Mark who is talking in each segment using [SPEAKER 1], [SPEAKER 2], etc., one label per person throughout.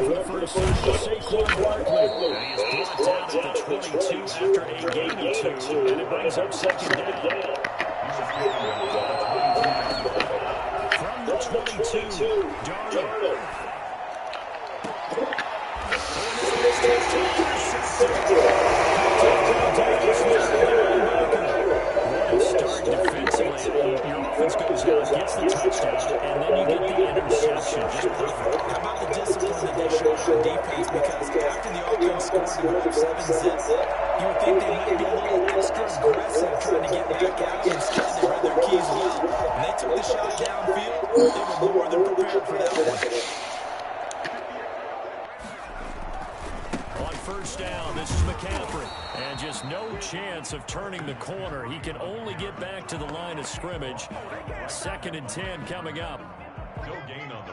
[SPEAKER 1] for the first time for Saquon Barkley. And he is brought down at the 22 after a gain of 2, and it brings up second down. From the 22, Darnold. Start defensively. Your offense goes out, gets the touchdown, and then you get the interception. Just perfect.
[SPEAKER 2] How about the discipline that they showed on defense? Because after the offense scored the 7-zip, you would think they might be a little extra aggressive trying to get back out. Instead, they read their keys well, and they took the shot downfield. They were more than prepared for that one.
[SPEAKER 1] On first down, this is McCaffrey. And just no chance of turning the corner. He can only get back to the line of scrimmage. 2nd and 10 coming up.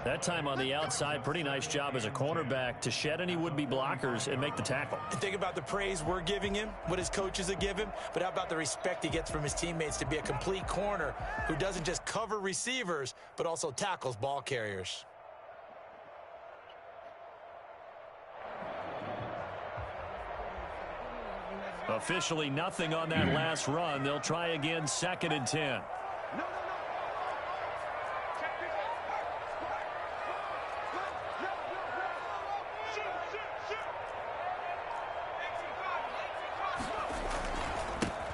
[SPEAKER 1] That time on the outside, pretty nice job as a cornerback to shed any would-be blockers and make the tackle.
[SPEAKER 2] And think about the praise we're giving him, what his coaches have given him, but how about the respect he gets from his teammates to be a complete corner who doesn't just cover receivers, but also tackles ball carriers.
[SPEAKER 1] Officially nothing on that last run. They'll try again, 2nd and 10.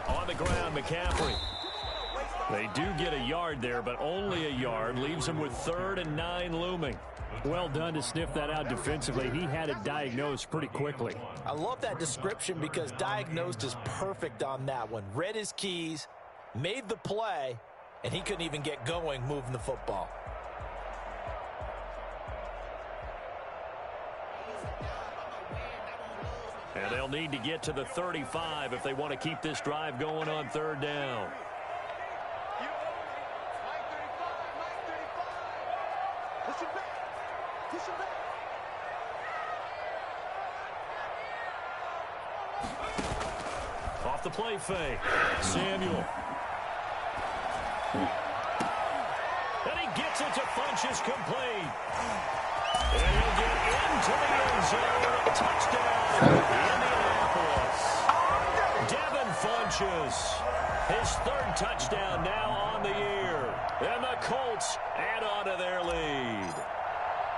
[SPEAKER 1] On the ground, McCaffrey. They do get a yard there, but only a yard. Leaves them with 3rd and 9 looming. Well done to sniff that out defensively. He had it diagnosed pretty quickly.
[SPEAKER 2] I love that description because diagnosed is perfect on that one. Read his keys, made the play, and he couldn't even get going moving the football.
[SPEAKER 1] And they'll need to get to the 35 if they want to keep this drive going on 3rd down. Off the play fake. Samuel. And he gets it to Funchess complete. And he'll get into the end zone. Touchdown, Indianapolis. Devin Funchess. His 3rd touchdown now on the year. And the Colts add on to their lead.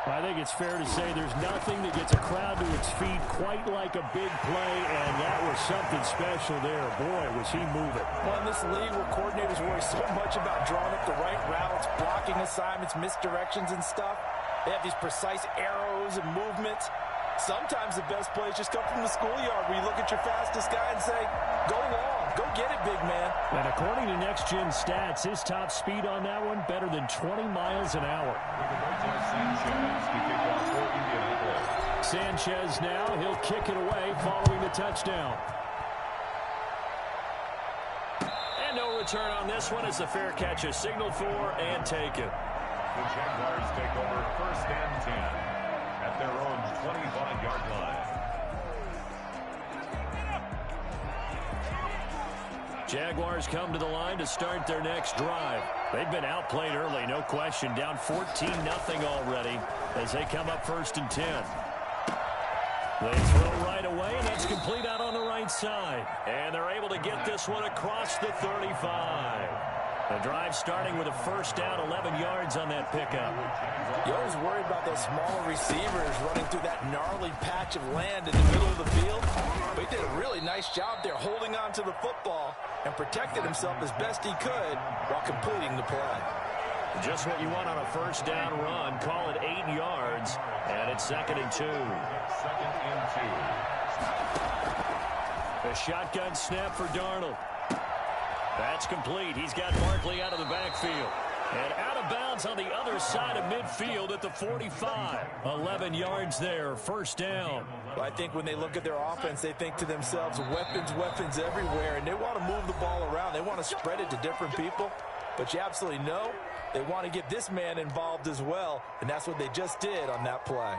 [SPEAKER 1] I think it's fair to say there's nothing that gets a crowd to its feet quite like a big play, and that was something special there. Boy, was he moving.
[SPEAKER 2] Well, in this league where coordinators worry so much about drawing up the right routes, blocking assignments, misdirections and stuff, they have these precise arrows and movements. Sometimes the best plays just come from the schoolyard where you look at your fastest guy and say, go long, go get it, big man.
[SPEAKER 1] And according to Next Gen Stats, his top speed on that one, better than 20 miles an hour. Sanchez now, he'll kick it away following the touchdown. And no return on this one as the fair catch is signaled for and taken.
[SPEAKER 3] The Jaguars take over 1st and 10 at their own 25-yard line.
[SPEAKER 1] Jaguars come to the line to start their next drive. They've been outplayed early, no question. Down 14-0 already as they come up 1st and 10. They throw right away, and that's complete out on the right side. And they're able to get this one across the 35. The drive starting with a 1st down, 11 yards on that pickup.
[SPEAKER 2] You always worry about those smaller receivers running through that gnarly patch of land in the middle of the field. But he did a really nice job there holding on to the football and protected himself as best he could while completing the play.
[SPEAKER 1] Just what you want on a 1st down run. Call it 8 yards, and it's 2nd and 2.
[SPEAKER 3] 2nd and 2.
[SPEAKER 1] A shotgun snap for Darnold. That's complete. He's got Barkley out of the backfield. And out of bounds on the other side of midfield at the 45. 11 yards there, 1st down.
[SPEAKER 2] Well, I think when they look at their offense, they think to themselves, weapons everywhere, and they want to move the ball around. They want to spread it to different people. But you absolutely know they want to get this man involved as well, and that's what they just did on that play.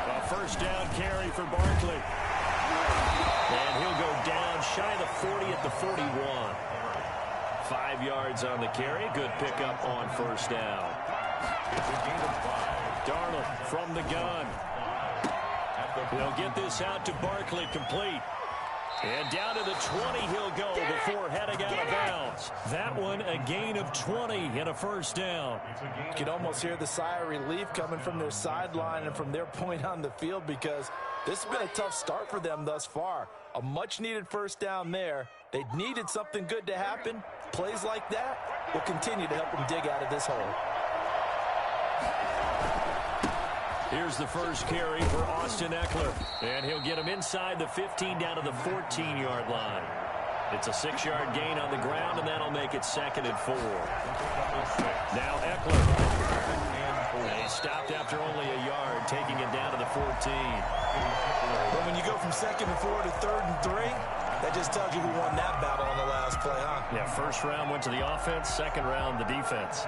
[SPEAKER 1] A 1st down carry for Barkley. And he'll go down shy of the 40 at the 41. 5 yards on the carry. Good pickup on first down. Darnold from the gun. They'll get this out to Barkley, complete. And down to the 20 he'll go before heading out of bounds. That one a gain of 20 and a first down.
[SPEAKER 2] You can almost hear the sigh of relief coming from their sideline and from their point on the field, because this has been a tough start for them thus far. A much-needed first down there. They needed something good to happen. Plays like that will continue to help them dig out of this hole.
[SPEAKER 1] Here's the first carry for Austin Eckler. And he'll get him inside the 15 down to the 14-yard line. It's a 6-yard gain on the ground, and that'll make it 2nd and 4. Now Eckler. He stopped after only a yard, taking it down to the 14.
[SPEAKER 2] But when you go from 2nd and 4 to 3rd and 3, that just tells you who won that battle on the last play, huh?
[SPEAKER 1] Yeah, first round went to the offense, second round the defense.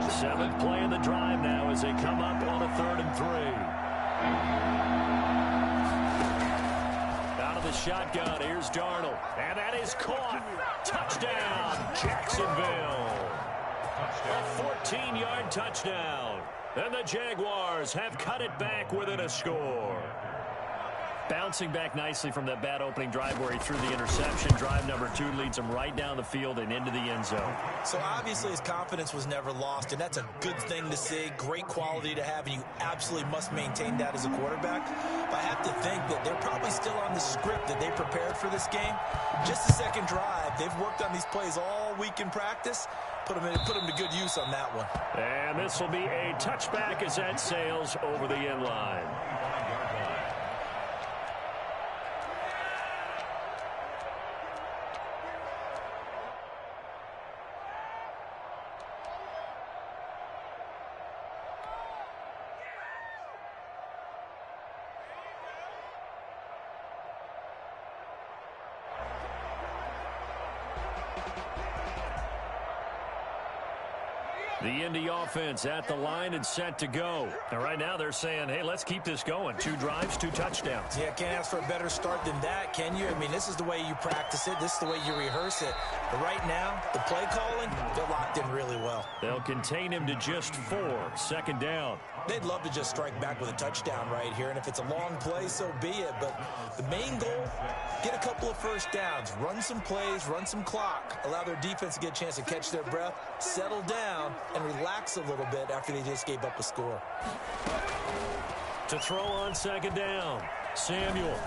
[SPEAKER 1] Seventh play in the drive now as they come up on a 3rd and 3. Out of the shotgun, here's Darnold. And that is caught. Touchdown, Jacksonville. A 14-yard touchdown. And the Jaguars have cut it back within a score. Bouncing back nicely from that bad opening drive where he threw the interception. Drive number 2 leads him right down the field and into the end zone.
[SPEAKER 2] So obviously his confidence was never lost, and that's a good thing to see. Great quality to have, and you absolutely must maintain that as a quarterback. But I have to think that they're probably still on the script that they prepared for this game. Just the second drive. They've worked on these plays all week in practice. Put them to good use on that one.
[SPEAKER 1] And this will be a touchback as that sails over the end line. The Indy offense at the line and set to go. And right now they're saying, hey, let's keep this going. 2 drives, 2 touchdowns.
[SPEAKER 2] Yeah, can't ask for a better start than that, can you? I mean, this is the way you practice it. This is the way you rehearse it. But right now, the play calling, they're locked in really well.
[SPEAKER 1] They'll contain him to just 4. 2nd down.
[SPEAKER 2] They'd love to just strike back with a touchdown right here. And if it's a long play, so be it. But the main goal, get a couple of first downs. Run some plays, run some clock. Allow their defense to get a chance to catch their breath, settle down, and relax a little bit after they just gave up a score.
[SPEAKER 1] To throw on 2nd down, Samuel.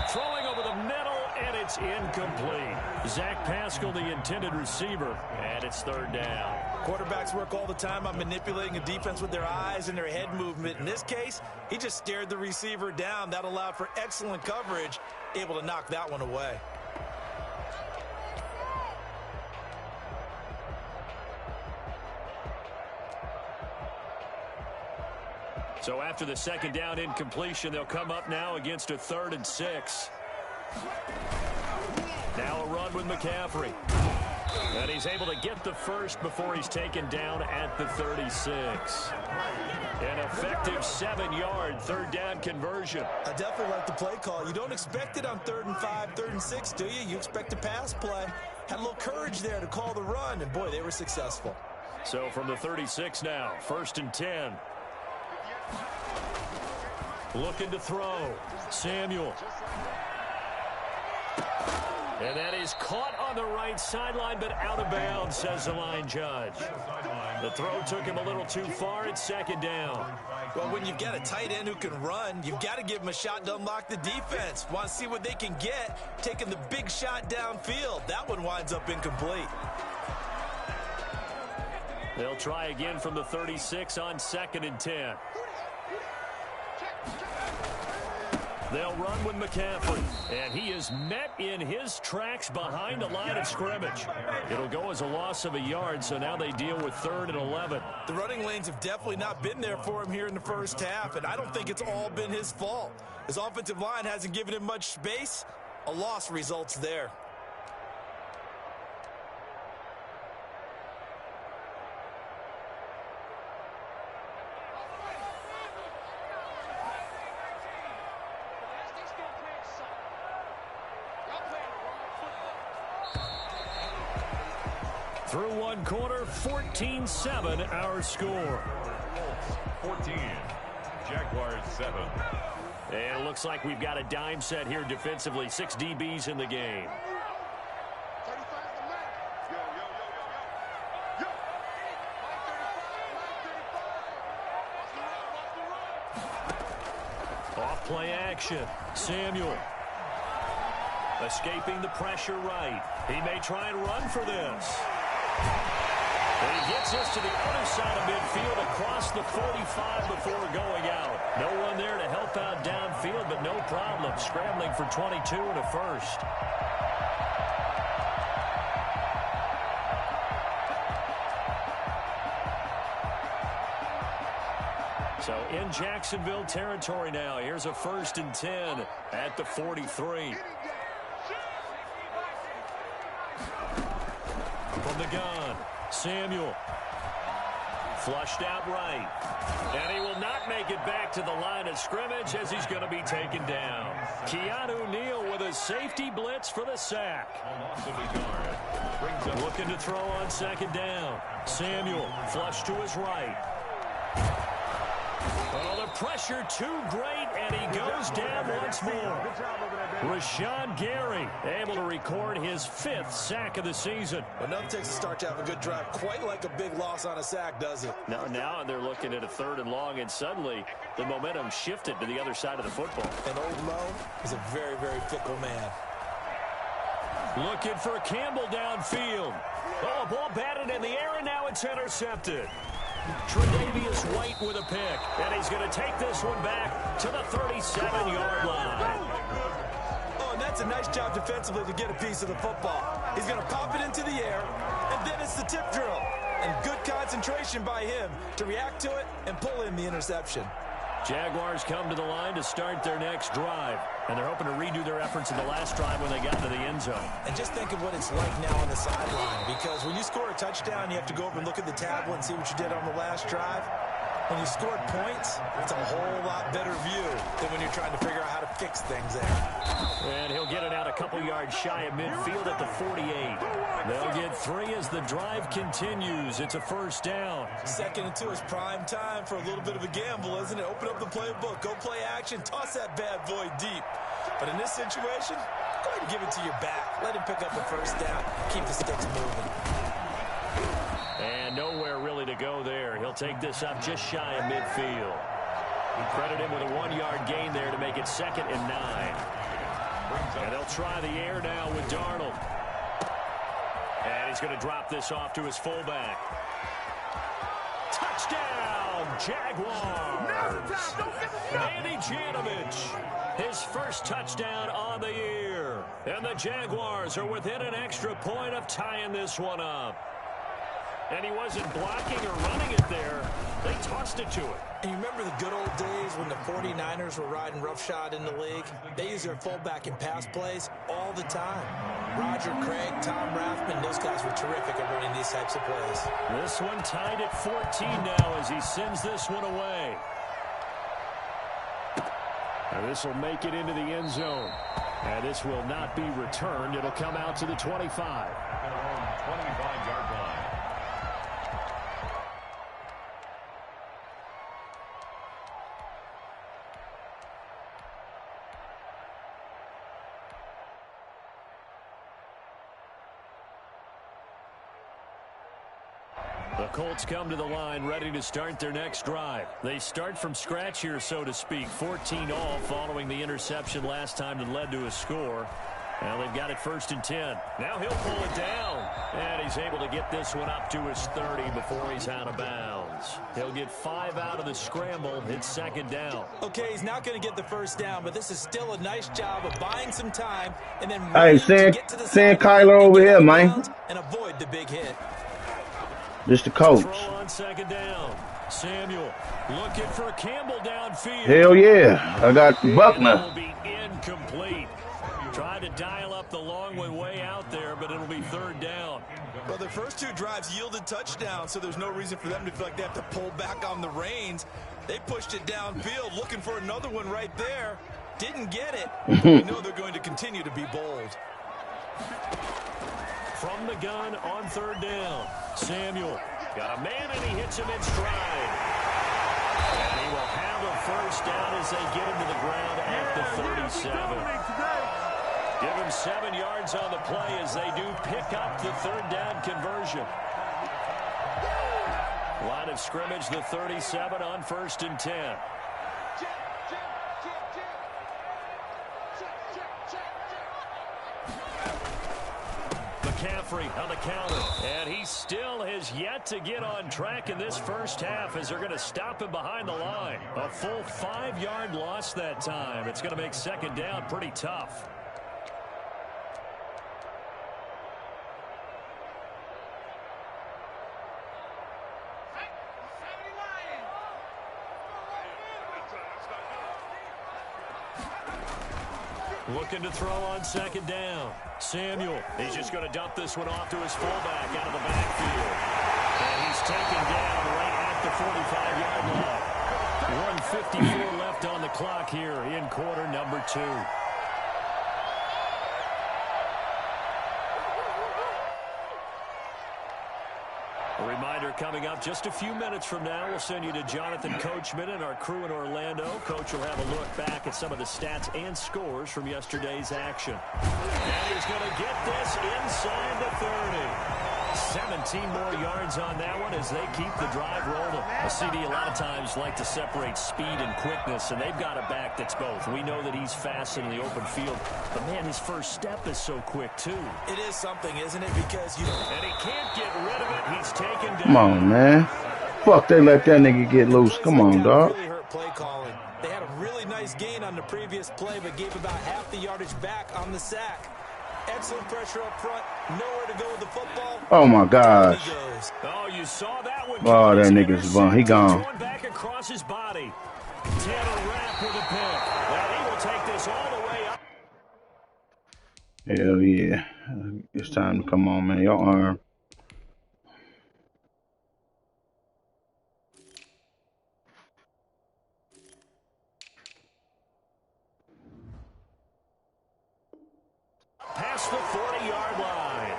[SPEAKER 1] Throwing over the middle, and it's incomplete. Zach Pascal, the intended receiver, and it's 3rd down.
[SPEAKER 2] Quarterbacks work all the time on manipulating a defense with their eyes and their head movement. In this case, he just stared the receiver down. That allowed for excellent coverage, able to knock that one away.
[SPEAKER 1] So after the 2nd down incompletion, they'll come up now against a 3rd and 6. Now a run with McCaffrey. And he's able to get the first before he's taken down at the 36. An effective 7-yard 3rd down conversion.
[SPEAKER 2] I definitely like the play call. You don't expect it on 3rd and 5, 3rd and 6, do you? You expect a pass play. Had a little courage there to call the run, and boy, they were successful.
[SPEAKER 1] So from the 36 now, 1st and 10. Looking to throw. Samuel. And that is caught on the right sideline, but out of bounds, says the line judge. The throw took him a little too far. It's 2nd down.
[SPEAKER 2] Well, when you've got a tight end who can run, you've got to give him a shot to unlock the defense. Want to see what they can get, taking the big shot downfield. That one winds up incomplete.
[SPEAKER 1] They'll try again from the 36 on 2nd and 10. They'll run with McCaffrey, and he is met in his tracks behind the line of scrimmage. It'll go as a loss of a yard, so now they deal with 3rd and 11.
[SPEAKER 2] The running lanes have definitely not been there for him here in the first half, and I don't think it's all been his fault. His offensive line hasn't given him much space. A loss results there.
[SPEAKER 1] Through one quarter, 14-7 our score.
[SPEAKER 3] 14. Jaguars 7.
[SPEAKER 1] And it looks like we've got a dime set here defensively. 6 DBs in the game. Off play action. Samuel. Escaping the pressure right. He may try and run for this. And he gets us to the other side of midfield across the 45 before going out. No one there to help out downfield, but no problem. Scrambling for 22 and a first. So in Jacksonville territory now. Here's a 1st and 10 at the 43. From the gun, Samuel. Flushed out right. And he will not make it back to the line of scrimmage as he's going to be taken down. Keanu Neal with a safety blitz for the sack. Looking to throw on 2nd down. Samuel flushed to his right. Oh, the pressure too great, and he goes down once more. Rashawn Gary able to record his 5th sack of the season.
[SPEAKER 2] Enough takes a start to have a good drive. Quite like a big loss on a sack, does it?
[SPEAKER 1] Now they're looking at a 3rd and long, and suddenly the momentum shifted to the other side of the football.
[SPEAKER 2] And old Mo is a very, very fickle man.
[SPEAKER 1] Looking for Campbell downfield. Oh, ball batted in the air, and now it's intercepted. Tre'Davious White with a pick, and he's going to take this one back to the 37-yard line.
[SPEAKER 2] Oh, and that's a nice job defensively to get a piece of the football. He's going to pop it into the air, and then it's the tip drill. And good concentration by him to react to it and pull in the interception.
[SPEAKER 1] Jaguars come to the line to start their next drive, and they're hoping to redo their efforts in the last drive when they got to the end zone.
[SPEAKER 2] And just think of what it's like now on the sideline, because when you score a touchdown, you have to go over and look at the tablet and see what you did on the last drive. When you scored points, it's a whole lot better view than when you're trying to figure out how to fix things there.
[SPEAKER 1] And he'll get it out a couple yards shy of midfield at the 48. They'll get 3 as the drive continues. It's a 1st down.
[SPEAKER 2] 2nd and 2 is prime time for a little bit of a gamble, isn't it? Open up the playbook, go play action, toss that bad boy deep. But in this situation, go ahead and give it to your back. Let him pick up the 1st down. Keep the sticks moving.
[SPEAKER 1] And nowhere really to go there. He'll take this up just shy of midfield. Credit him with a 1-yard gain there to make it 2nd and 9. And they'll try the air now with Darnold. And he's going to drop this off to his fullback. Touchdown, Jaguars! Andy Janovich, his 1st touchdown on the year. And the Jaguars are within an extra point of tying this one up. And he wasn't blocking or running it there. They tossed it to him.
[SPEAKER 2] And you remember the good old days when the 49ers were riding roughshod in the league? They used their fullback in pass plays all the time. Roger Craig, Tom Rathman, those guys were terrific at running these types of plays.
[SPEAKER 1] This one tied at 14 now as he sends this one away. And this will make it into the end zone. And this will not be returned. It'll come out to the 25.
[SPEAKER 3] 25-yard line.
[SPEAKER 1] The Colts come to the line ready to start their next drive. They start from scratch here, so to speak. 14 all following the interception last time that led to a score. Now they've got it 1st and 10. Now he'll pull it down. And he's able to get this one up to his 30 before he's out of bounds. He'll get 5 out of the scramble. It's 2nd down.
[SPEAKER 2] Okay, he's not going to get the 1st down, but this is still a nice job of buying some time and then
[SPEAKER 4] send Kyler over here, man.
[SPEAKER 2] And avoid the big hit.
[SPEAKER 4] Just the coach.
[SPEAKER 1] Throw on 2nd down. Samuel looking for Campbell downfield.
[SPEAKER 4] Hell yeah. I got Buckner.
[SPEAKER 1] It will be incomplete. Tried to dial up the long one way out there, but it'll be 3rd down.
[SPEAKER 2] Well, their first 2 drives yielded touchdowns, so there's no reason for them to feel like they have to pull back on the reins. They pushed it downfield, looking for another one right there. Didn't get it. We know they're going to continue to be bold.
[SPEAKER 1] from the gun on third down. Samuel got a man, and he hits him in stride. And he will have a first down as they get him to the ground at the 37. Give him 7 yards on the play as they do pick up the third down conversion. Line of scrimmage, the 37 on 1st and 10. McCaffrey on the counter, and he still has yet to get on track in this first half as they're going to stop him behind the line. A full 5-yard loss that time. It's going to make second down pretty tough. Looking to throw on second down. Samuel, he's just going to dump this one off to his fullback out of the backfield. And he's taken down right at the 45-yard line. 1:54 left on the clock here in quarter number 2. A reminder coming up just a few minutes from now. We'll send you to Jonathan Coachman and our crew in Orlando. Coach will have a look back at some of the stats and scores from yesterday's action. And he's going to get this inside the 30. 17 more yards on that one as they keep the drive rolling. A CD a lot of times like to separate speed and quickness, and they've got a back that's both. We know that he's fast in the open field, but man, his first step is so quick too.
[SPEAKER 2] It is something, isn't it? Because you don't...
[SPEAKER 1] And he can't get rid of it. He's taken down.
[SPEAKER 4] Come on, man. Fuck, they let that nigga get loose. Come on, dog.
[SPEAKER 2] Really hurt play calling. They had a really nice gain on the previous play, but gave about half the yardage back on the sack. Excellent pressure up front. Nowhere to go with the football.
[SPEAKER 4] Oh, my gosh.
[SPEAKER 1] Oh, you saw that one.
[SPEAKER 4] Oh, that nigga's bum. He gone.
[SPEAKER 1] Going back across his body. Tanner Rapp with a pick. Well, he will take this all the way up.
[SPEAKER 4] Hell yeah. It's time to come on, man. Your arm.
[SPEAKER 1] Past the 40-yard line.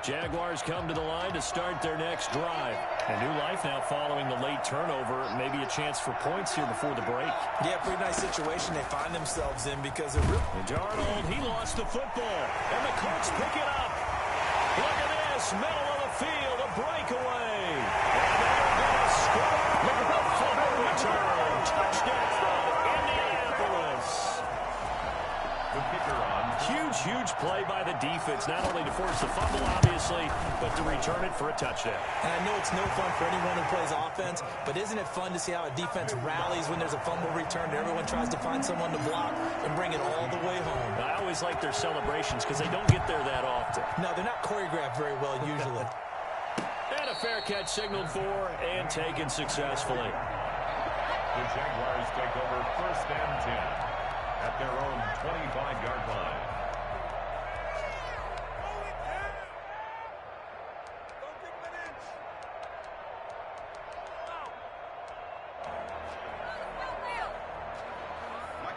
[SPEAKER 1] Jaguars come to the line to start their next drive. A new life now following the late turnover. Maybe a chance for points here before the break.
[SPEAKER 2] Yeah, pretty nice situation they find themselves in because they're really...
[SPEAKER 1] Darnold, he lost the football, and the Colts pick it up. Look at this, middle of the field, a breakaway. And they're going to score. Look at the fumble return. Touchdown, Indianapolis.
[SPEAKER 3] The kicker on.
[SPEAKER 1] Huge play by the defense, not only to force the fumble, obviously, but to return it for a touchdown.
[SPEAKER 2] And I know it's no fun for anyone who plays offense, but isn't it fun to see how a defense rallies when there's a fumble return? Everyone tries to find someone to block and bring it all the way home.
[SPEAKER 1] I always like their celebrations because they don't get there that often.
[SPEAKER 2] No, they're not choreographed very well usually.
[SPEAKER 1] And a fair catch signaled for and taken successfully.
[SPEAKER 3] The Jaguars take over 1st and 10 at their own 25-yard line.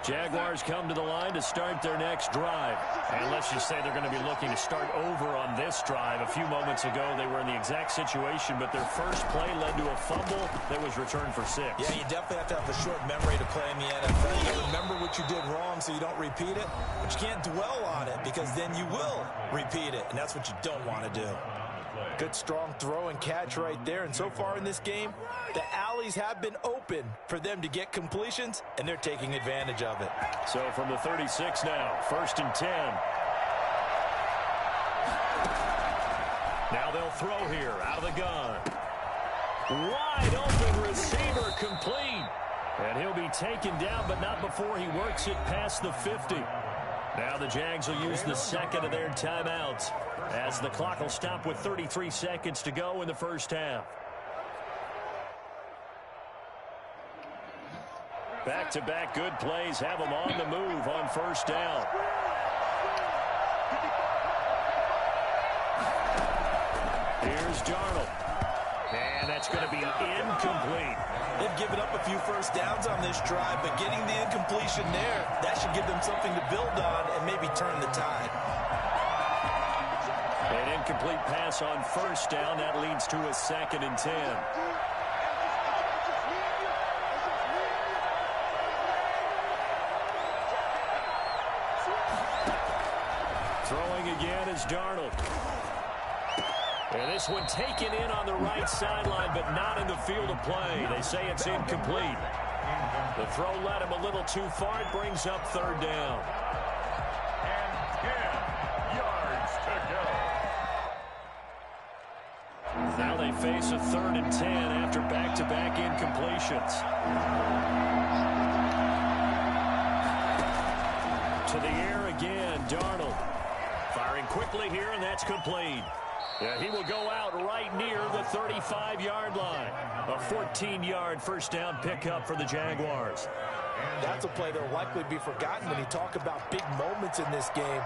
[SPEAKER 1] Jaguars come to the line to start their next drive. And let's just say they're going to be looking to start over on this drive. A few moments ago, they were in the exact situation, but their first play led to a fumble that was returned for 6.
[SPEAKER 2] Yeah, you definitely have to have a short memory to play in the NFL. You remember what you did wrong so you don't repeat it, but you can't dwell on it because then you will repeat it, and that's what you don't want to do. Good, strong throw and catch right there. And so far in this game, the alleys have been open for them to get completions, and they're taking advantage of it.
[SPEAKER 1] So from the 36 now, 1st and 10. Now they'll throw here out of the gun. Wide open receiver complete. And he'll be taken down, but not before he works it past the 50. Now the Jags will use the second of their timeouts as the clock will stop with 33 seconds to go in the first half. Back-to-back good plays have them on the move on 1st down. Here's Darnold. And that's going to be incomplete.
[SPEAKER 2] They've given up a few first downs on this drive, but getting the incompletion there, that should give them something to build on and maybe turn the tide.
[SPEAKER 1] An incomplete pass on first down. That leads to a 2nd and 10. Throwing again is Darnold. And this one taken in on the right sideline, but not in the field of play. They say it's incomplete. The throw led him a little too far. It brings up 3rd down.
[SPEAKER 3] And 10 yards to go.
[SPEAKER 1] Now they face a 3rd and 10 after back-to-back incompletions. To the air again, Darnold. Firing quickly here, and that's complete. Yeah, he will go out right near the 35-yard line. A 14-yard first down pickup for the Jaguars.
[SPEAKER 2] That's a play that will likely be forgotten when you talk about big moments in this game.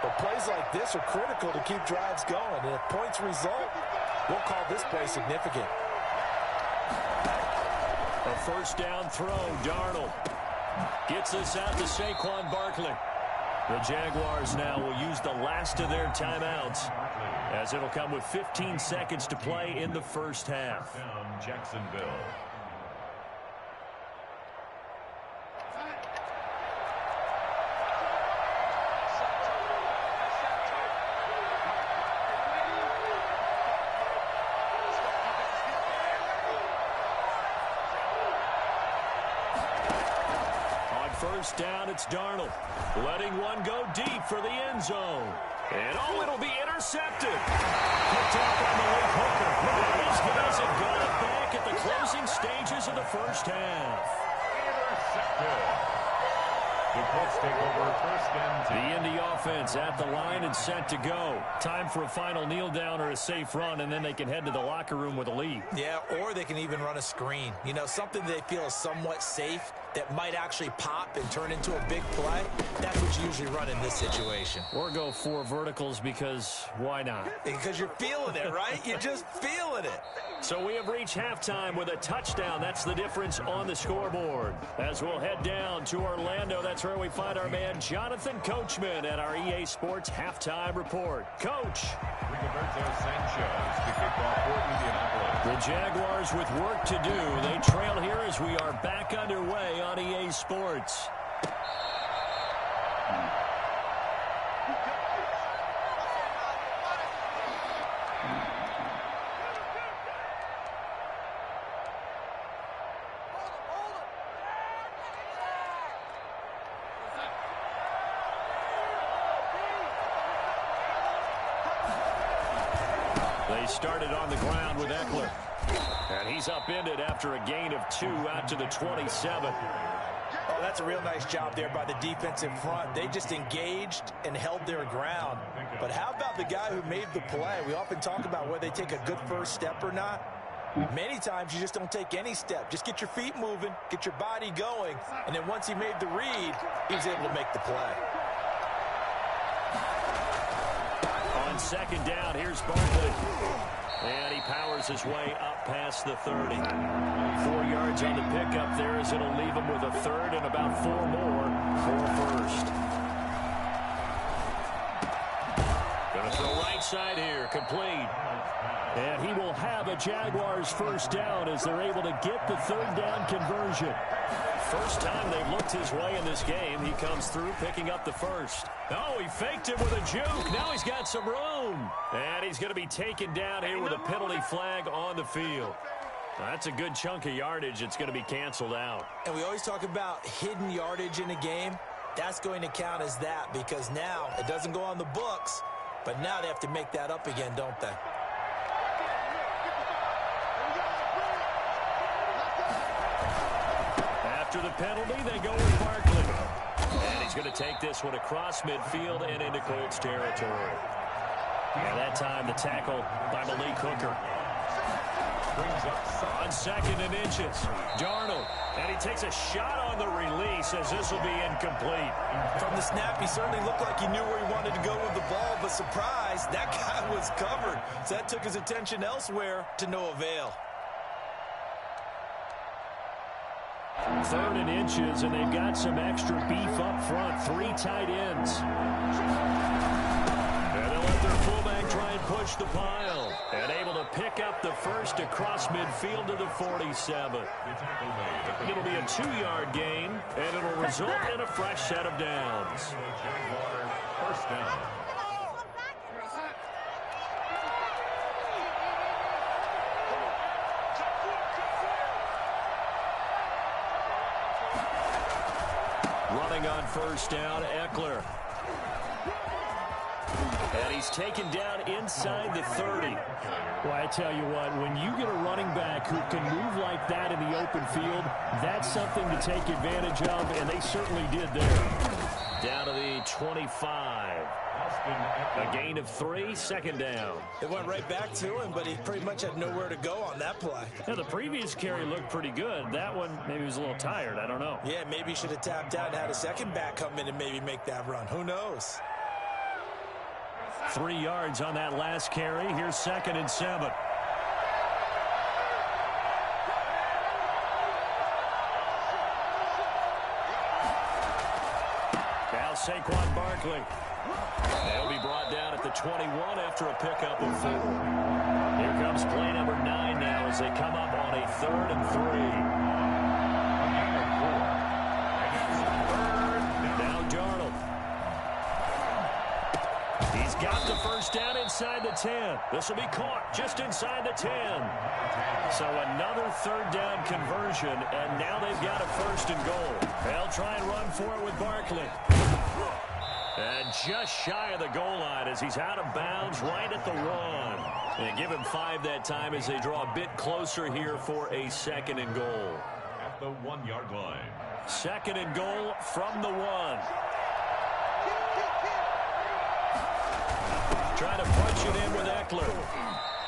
[SPEAKER 2] But plays like this are critical to keep drives going. And if points result, we'll call this play significant.
[SPEAKER 1] A first down throw, Darnold. Gets this out to Saquon Barkley. The Jaguars now will use the last of their timeouts, as it'll come with 15 seconds to play in the first half.
[SPEAKER 3] Down Jacksonville.
[SPEAKER 1] First down, it's Darnold. Letting one go deep for the end zone. And, oh, it'll be intercepted. Picked off on the late hooker. These guys have got it back at the closing stages of the first half.
[SPEAKER 3] Intercepted. The Colts take over 1st and 10.
[SPEAKER 1] The Indy offense at the line and set to go. Time for a final kneel down or a safe run, and then they can head to the locker room with a lead.
[SPEAKER 2] Yeah, or they can even run a screen. You know, something they feel is somewhat safe that might actually pop and turn into a big play. That's what you usually run in this situation.
[SPEAKER 1] Or go 4 verticals because why not?
[SPEAKER 2] Because you're feeling it, right? You're just feeling it.
[SPEAKER 1] So we have reached halftime with a touchdown. That's the difference on the scoreboard. As we'll head down to Orlando, that's where we find our man Jonathan Coachman at our EA Sports Halftime Report. Coach.
[SPEAKER 3] Rigoberto Sanchez to kick off for Indianapolis.
[SPEAKER 1] The Jaguars with work to do. They trail here as we are back underway on EA Sports. They started on the ground with Eckler. And he's upended after a gain of 2 out to the 27.
[SPEAKER 2] Oh, that's a real nice job there by the defensive front. They just engaged and held their ground. But how about the guy who made the play? We often talk about whether they take a good first step or not. Many times you just don't take any step. Just get your feet moving, get your body going, and then once he made the read, he was able to make the play.
[SPEAKER 1] On second down, here's Barkley. And he powers his way up past the 30. 4 yards on the pickup there as it'll leave him with a third and about 4 more for first. Going to throw right side here, complete. And he will have a Jaguars first down as they're able to get the 3rd down conversion. First time they've looked his way in this game. He comes through picking up the first. Oh, he faked it with a juke. Now he's got some room. And he's going to be taken down here with a penalty flag on the field. That's a good chunk of yardage. It's going to be canceled out.
[SPEAKER 2] And we always talk about hidden yardage in a game. That's going to count as that because now it doesn't go on the books, but now they have to make that up again, don't they?
[SPEAKER 1] After the penalty, they go with Barkley. And he's going to take this one across midfield and into Colts territory. And that time, the tackle by Malik Hooker. On 2nd and inches, Darnold. And he takes a shot on the release as this will be incomplete.
[SPEAKER 2] From the snap, he certainly looked like he knew where he wanted to go with the ball, but surprise, that guy was covered. So that took his attention elsewhere to no avail.
[SPEAKER 1] 3rd and inches, and they've got some extra beef up front. 3 tight ends. And they'll let their fullback try and push the pile. And able to pick up the first across midfield to the 47. It'll be a 2-yard gain, and it'll result in a fresh set of downs.
[SPEAKER 3] First down.
[SPEAKER 1] Running on first down, Eckler. And he's taken down inside the 30. Well, I tell you what, when you get a running back who can move like that in the open field, that's something to take advantage of, and they certainly did there. Down to the 25. A gain of 3, 2nd down.
[SPEAKER 2] It went right back to him, but he pretty much had nowhere to go on that play.
[SPEAKER 1] Now, the previous carry looked pretty good. That one, maybe he was a little tired. I don't know.
[SPEAKER 2] Yeah, maybe he should have tapped out and had a second back come in and maybe make that run. Who knows?
[SPEAKER 1] 3 yards on that last carry. Here's 2nd and 7. Now Saquon Barkley. They'll be brought down at the 21 after a pickup of 4. Here comes play number 9 now as they come up on a 3rd and 3. Now Darnold. He's got the first down inside the 10. This will be caught just inside the 10. So another 3rd down conversion, and now they've got a 1st and goal. They'll try and run for it with Barkley. And just shy of the goal line as he's out of bounds right at the 1. And give him 5 that time as they draw a bit closer here for a 2nd and goal.
[SPEAKER 3] At the 1-yard line.
[SPEAKER 1] 2nd and goal from the 1. Trying to punch it in with Eckler.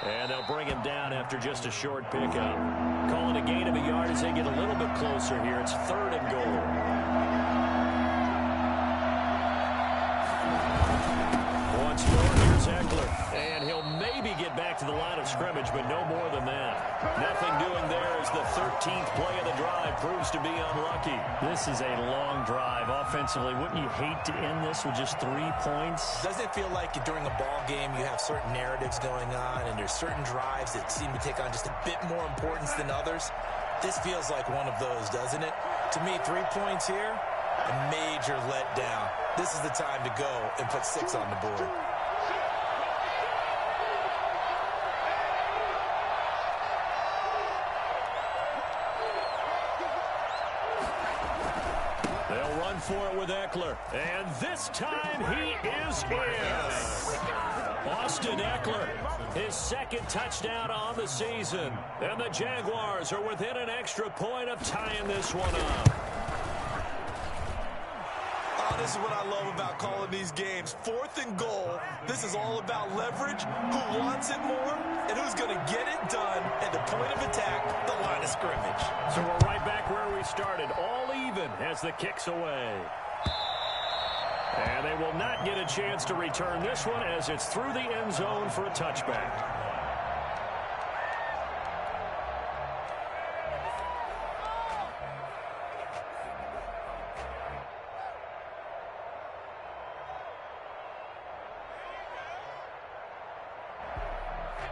[SPEAKER 1] And they'll bring him down after just a short pickup. Calling a gain of a yard as they get a little bit closer here. It's 3rd and goal. Once more, here's Eckler. And he'll maybe get back to the line of scrimmage, but no more than that. Nothing doing there as the 13th play of the drive proves to be unlucky. This is a long drive offensively. Wouldn't you hate to end this with just 3 points?
[SPEAKER 2] Doesn't it feel like during a ball game you have certain narratives going on and there's certain drives that seem to take on just a bit more importance than others? This feels like one of those, doesn't it? To me, 3 points here, a major letdown. This is the time to go and put 6 on the board.
[SPEAKER 1] They'll run for it with Eckler. And this time he is in. Austin Eckler, his 2nd touchdown on the season. And the Jaguars are within an extra point of tying this one up.
[SPEAKER 2] Oh, this is what I love about calling these games. 4th and goal. This is all about leverage, who wants it more, and who's going to get it done at the point of attack, the line of scrimmage.
[SPEAKER 1] So we're right back where we started, all even as the kick's away. And they will not get a chance to return this one as it's through the end zone for a touchback.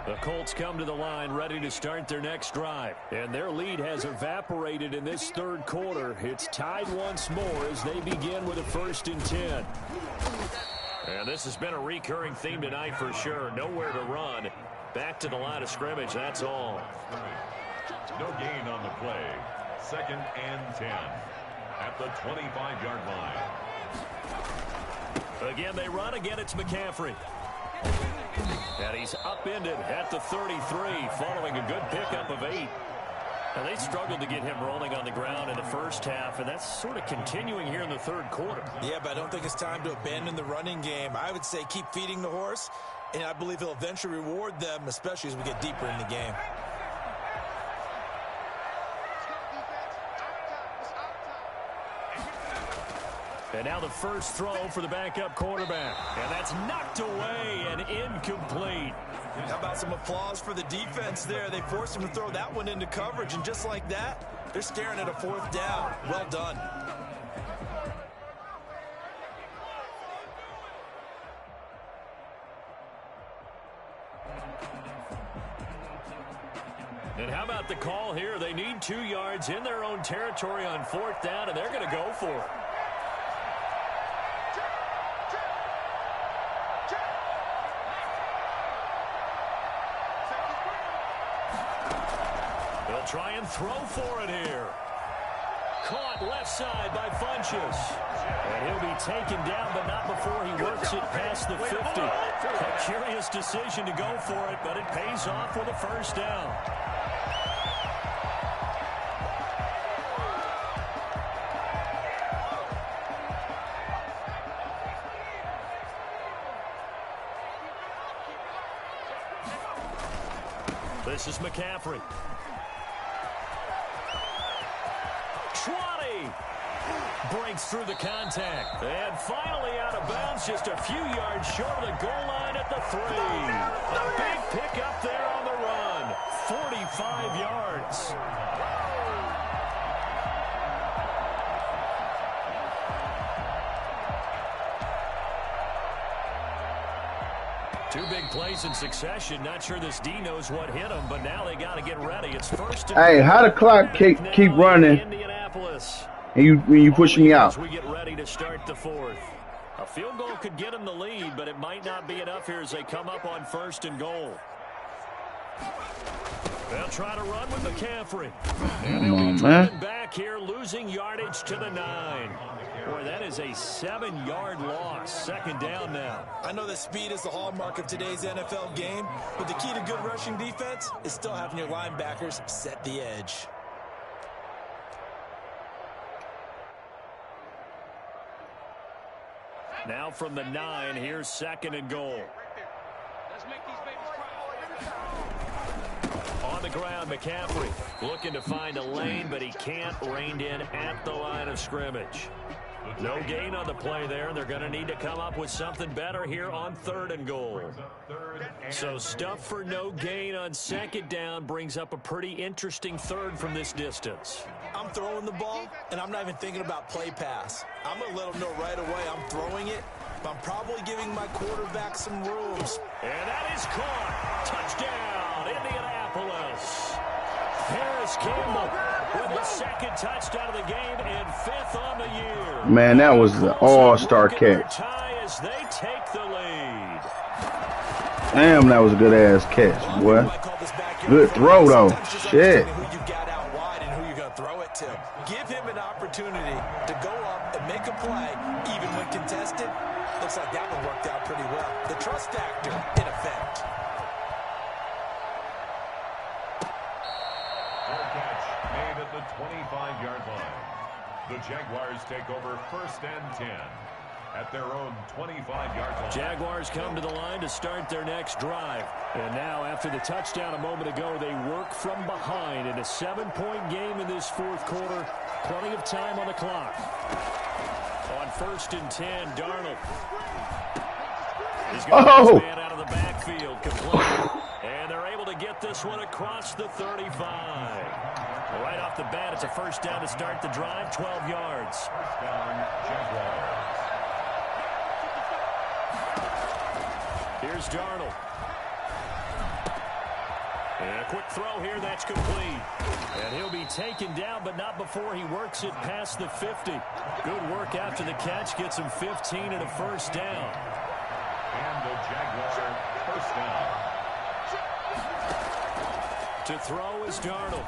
[SPEAKER 1] The Colts come to the line ready to start their next drive. And their lead has evaporated in this 3rd quarter. It's tied once more as they begin with a 1st and 10. And this has been a recurring theme tonight for sure. Nowhere to run. Back to the line of scrimmage, that's all.
[SPEAKER 3] No gain on the play. 2nd and 10. At the 25-yard line.
[SPEAKER 1] Again, they run. Again, it's McCaffrey. And he's upended at the 33 following a good pickup of 8. Now, they struggled to get him rolling on the ground in the first half, and that's sort of continuing here in the 3rd quarter.
[SPEAKER 2] Yeah, but I don't think it's time to abandon the running game. I would say keep feeding the horse, and I believe he'll eventually reward them, especially as we get deeper in the game.
[SPEAKER 1] And now the first throw for the backup quarterback. And that's knocked away and incomplete.
[SPEAKER 2] How about some applause for the defense there? They forced him to throw that one into coverage, and just like that, they're staring at a 4th down. Well done.
[SPEAKER 1] And how about the call here? They need 2 yards in their own territory on 4th down, and they're going to go for it. They'll try and throw for it here. Caught left side by Funches. And he'll be taken down, but not before he works it past the 50. A curious decision to go for it, but it pays off with a first down. This is McCaffrey. Schwani breaks through the contact. And finally out of bounds, just a few yards short of the goal line at the 3. A big pick up there on the run. 45 yards. Two big plays in succession. Not sure this D knows what hit him, but now they got to get ready. It's first.
[SPEAKER 4] Hey, how the clock keep running?
[SPEAKER 1] Indianapolis.
[SPEAKER 4] And when you push me out.
[SPEAKER 1] As we get ready to start the 4th. A field goal could get them the lead, but it might not be enough here as they come up on 1st and goal. They'll try to run with McCaffrey. And they'll be driven back here, losing yardage to the 9. Boy, that is a 7-yard loss. 2nd down now.
[SPEAKER 2] I know that speed is the hallmark of today's NFL game, but the key to good rushing defense is still having your linebackers set the edge.
[SPEAKER 1] Now from the 9, here's 2nd and goal. On the ground, McCaffrey looking to find a lane, but he can't. Reined in at the line of scrimmage. No gain on the play there, and they're going to need to come up with something better here on 3rd and goal. So stuff for no gain on 2nd down brings up a pretty interesting 3rd from this distance.
[SPEAKER 2] I'm throwing the ball, and I'm not even thinking about play pass. I'm going to let them know right away I'm throwing it, but I'm probably giving my quarterback some rooms.
[SPEAKER 1] And that is caught. Touchdown, Indianapolis. Harris Campbell with the 2nd touchdown of the game and 5th on the year.
[SPEAKER 4] Man, that was the all-star catch.
[SPEAKER 1] As they take the lead.
[SPEAKER 4] Damn, that was a good-ass catch, boy. Good throw, though. Shit.
[SPEAKER 2] Who you got out wide and who you're going to throw it to. Give him an opportunity to go up and make a play, even when contested. Looks like that one worked out pretty well. The trust factor, in effect.
[SPEAKER 3] Made at the 25-yard line. The Jaguars take over 1st and 10 at their own 25-yard line.
[SPEAKER 1] Jaguars come to the line to start their next drive. And now after the touchdown a moment ago, they work from behind in a 7-point game in this 4th quarter. Plenty of time on the clock. On 1st and 10, Darnold. He's got this man out of the backfield complete. And they're able to get this one across the 35. Right off the bat, it's a first down to start the drive, 12 yards.
[SPEAKER 3] First down, Jaguars.
[SPEAKER 1] Here's Darnold. And a quick throw here, that's complete. And he'll be taken down, but not before he works it past the 50. Good work after the catch, gets him 15 and a first down.
[SPEAKER 3] And the Jaguar first down.
[SPEAKER 1] To throw is Darnold.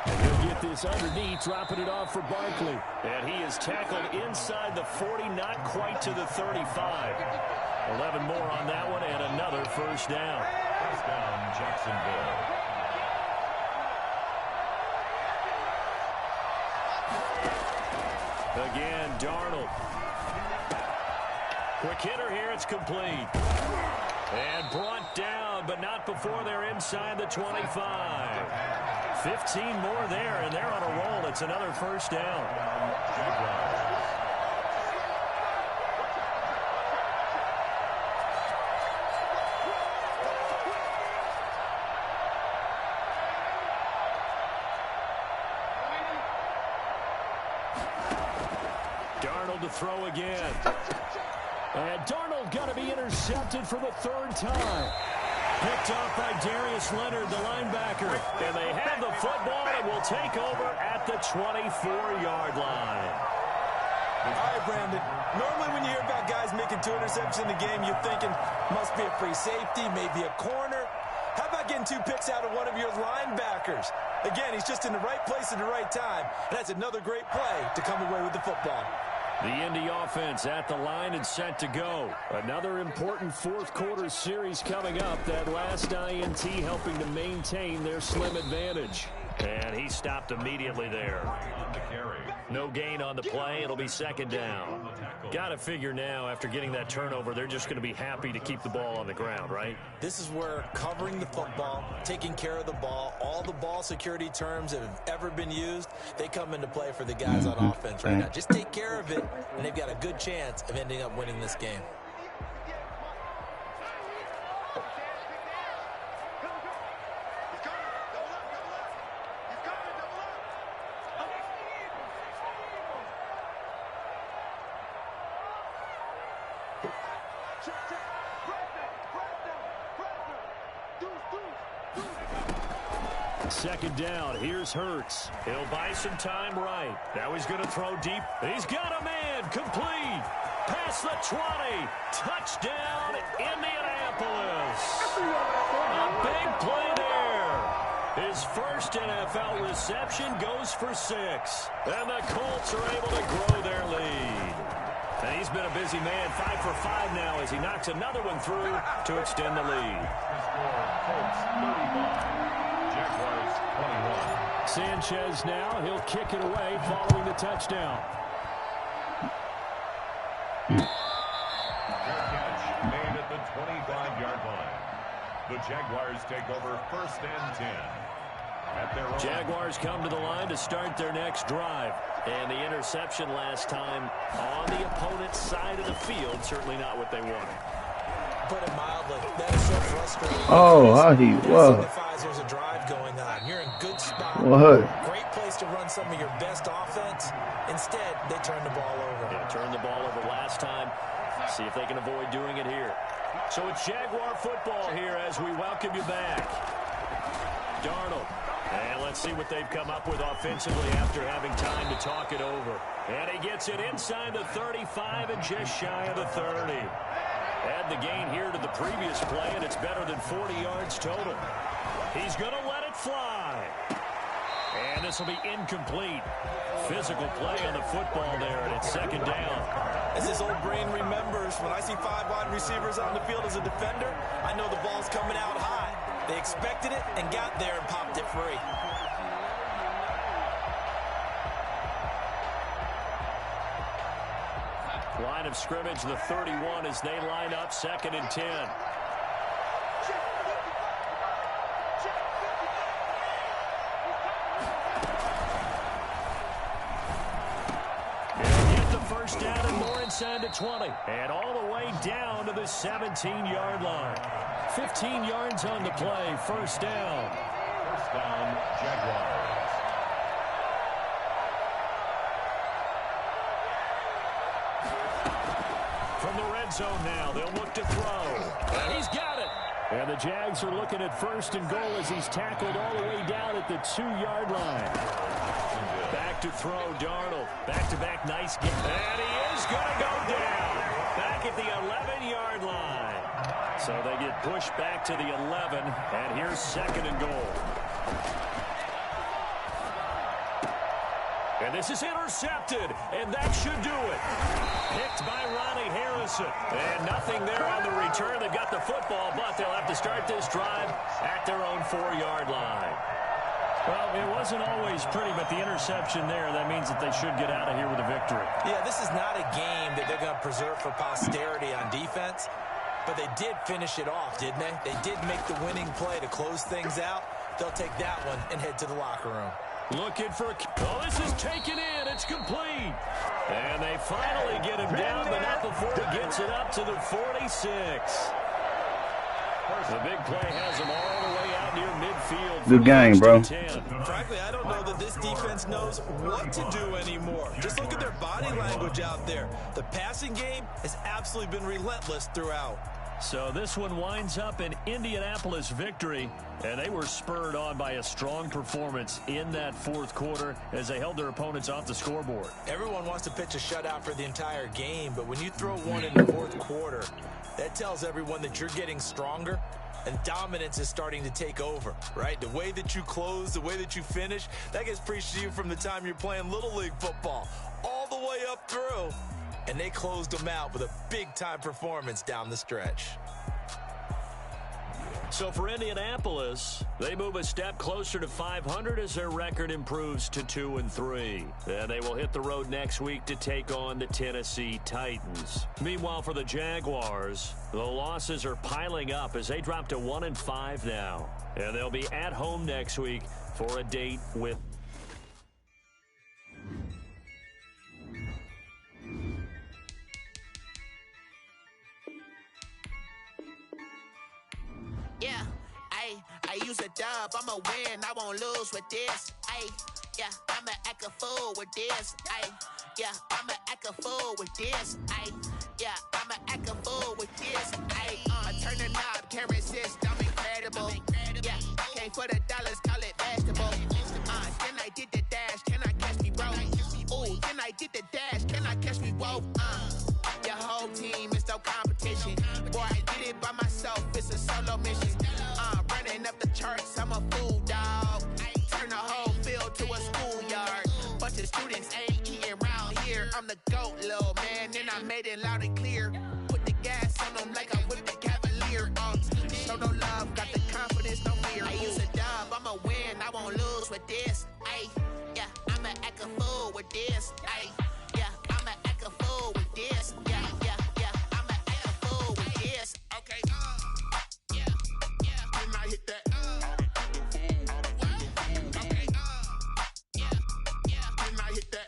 [SPEAKER 1] And he'll get this underneath, dropping it off for Barkley. And he is tackled inside the 40, not quite to the 35. 11 more on that one, and another first down.
[SPEAKER 3] First down, Jacksonville.
[SPEAKER 1] Again, Darnold. Quick hitter here, it's complete. And brought down, but not before they're inside the 25. 15 more there, and they're on a roll. It's another first down. Darnold to throw again. And Darnold going to be intercepted for the third time. Picked off by Darius Leonard, the linebacker. And they have the football and will take over at the 24-yard line.
[SPEAKER 2] All right, Brandon. Normally when you hear about guys making 2 interceptions in the game, you're thinking must be a free safety, maybe a corner. How about getting 2 picks out of one of your linebackers? Again, he's just in the right place at the right time. And that's another great play to come away with the football.
[SPEAKER 1] The Indy offense at the line and set to go. Another important fourth-quarter series coming up. That last INT helping to maintain their slim advantage. And he stopped immediately there. No gain on the play. It'll be second down. Got to figure now, after getting that turnover, they're just going to be happy to keep the ball on the ground, right?
[SPEAKER 2] This is where covering the football, taking care of the ball, all the ball security terms that have ever been used, they come into play for the guys on offense right now. Just take care of it, and they've got a good chance of ending up winning this game.
[SPEAKER 1] Second down. Here's Hurts. He'll buy some time right. Now he's going to throw deep. He's got a man. Complete. Past the 20. Touchdown, Indianapolis. A big play there. His first NFL reception goes for 6. And the Colts are able to grow their lead. And he's been a busy man. 5 for 5 now as he knocks another one through to extend the lead. Sanchez now. He'll kick it away following the touchdown.
[SPEAKER 3] Fair catch made at the 25-yard line. The Jaguars take over first and 10. At their own.
[SPEAKER 1] Jaguars come to the line to start their next drive. And the interception last time on the opponent's side of the field. Certainly not what they wanted.
[SPEAKER 2] Put it mildly, that is so frustrating.
[SPEAKER 4] Oh, how he was.
[SPEAKER 2] Signifies there's a drive going on. You're in good spot.
[SPEAKER 4] What?
[SPEAKER 2] Great place to run some of your best offense. Instead, they turn the ball over.
[SPEAKER 1] Yeah, turned the ball over last time. See if they can avoid doing it here. So it's Jaguar football here as we welcome you back. Darnold. And let's see what they've come up with offensively after having time to talk it over. And he gets it inside the 35 and just shy of the 30. Add the gain here to the previous play, and it's better than 40 yards total. He's going to let it fly. And this will be incomplete. Physical play on the football there, and it's second down.
[SPEAKER 2] As his old brain remembers, when I see 5 wide receivers on the field as a defender, I know the ball's coming out high. They expected it and got there and popped it free.
[SPEAKER 1] Line of scrimmage, the 31 as they line up, second and 10. And get the first down and more inside the 20. And all the way down to the 17-yard line. 15 yards on the play, first down.
[SPEAKER 3] First down, Jaguars.
[SPEAKER 1] From the red zone now, they'll look to throw. And he's got it. And the Jags are looking at first and goal as he's tackled all the way down at the 2-yard line. Back to throw, Darnold. Back-to-back, nice game. And he is going to go down. Back at the 11-yard line. So they get pushed back to the 11. And here's second and goal. And this is intercepted, and that should do it. Picked by Ronnie Harrison. And nothing there on the return. They've got the football, but they'll have to start this drive at their own 4-yard line. Well, it wasn't always pretty, but the interception there, that means that they should get out of here with a victory.
[SPEAKER 2] Yeah, this is not a game that they're going to preserve for posterity on defense, but they did finish it off, didn't they? They did make the winning play to close things out. They'll take that one and head to the locker room.
[SPEAKER 1] Looking for oh, this is taken in. It's complete. And they finally get him down, but not before he gets it up to the 46. The big play has them all the way out near midfield.
[SPEAKER 4] Good game, bro.
[SPEAKER 2] Frankly, I don't know that this defense knows what to do anymore. Just look at their body language out there. The passing game has absolutely been relentless throughout.
[SPEAKER 1] So this one winds up an Indianapolis victory, and they were spurred on by a strong performance in that fourth quarter as they held their opponents off the scoreboard.
[SPEAKER 2] Everyone wants to pitch a shutout for the entire game, but when you throw one in the fourth quarter, that tells everyone that you're getting stronger and dominance is starting to take over, right? The way that you close, the way that you finish, that gets preached to you from the time you're playing Little League football all the way up through. And they closed them out with a big-time performance down the stretch.
[SPEAKER 1] So for Indianapolis, they move a step closer to 500 as their record improves to 2-3. And they will hit the road next week to take on the Tennessee Titans. Meanwhile, for the Jaguars, the losses are piling up as they drop to 1-5 now. And they'll be at home next week for a date with...
[SPEAKER 5] Yeah, I use a dub, I'ma win, I won't lose with this. Yeah, I'ma act a fool with this. Yeah, I'ma act a fool with this. Yeah, I'ma act a fool with this. I turn the knob, can't resist, I'm incredible. Yeah, came for the dollars, call it vegetable. Then I did the dash, can I catch me, bro? Ooh, then I did the dash, can I catch me, whoa? Your whole team is no competition. Boy, I did it by myself, it's a solo mission. Running up the charts, I'm a fool, dog. Turn the whole field to a schoolyard. Bunch of students ain't eating around here. I'm the GOAT, little man, and I made it loud and clear. Put the gas on them like I whipped the Cavalier. Show no love, got the confidence, no fear. I use a dub, I'ma win, I won't lose with this. Yeah, I'ma act a fool with this. Yeah, I'ma act a fool with this. Yeah, I'ma act a fool with this. Okay, yeah, can I hit that? Okay, can I hit that?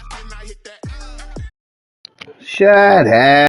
[SPEAKER 5] Can I hit that?
[SPEAKER 4] Shut up.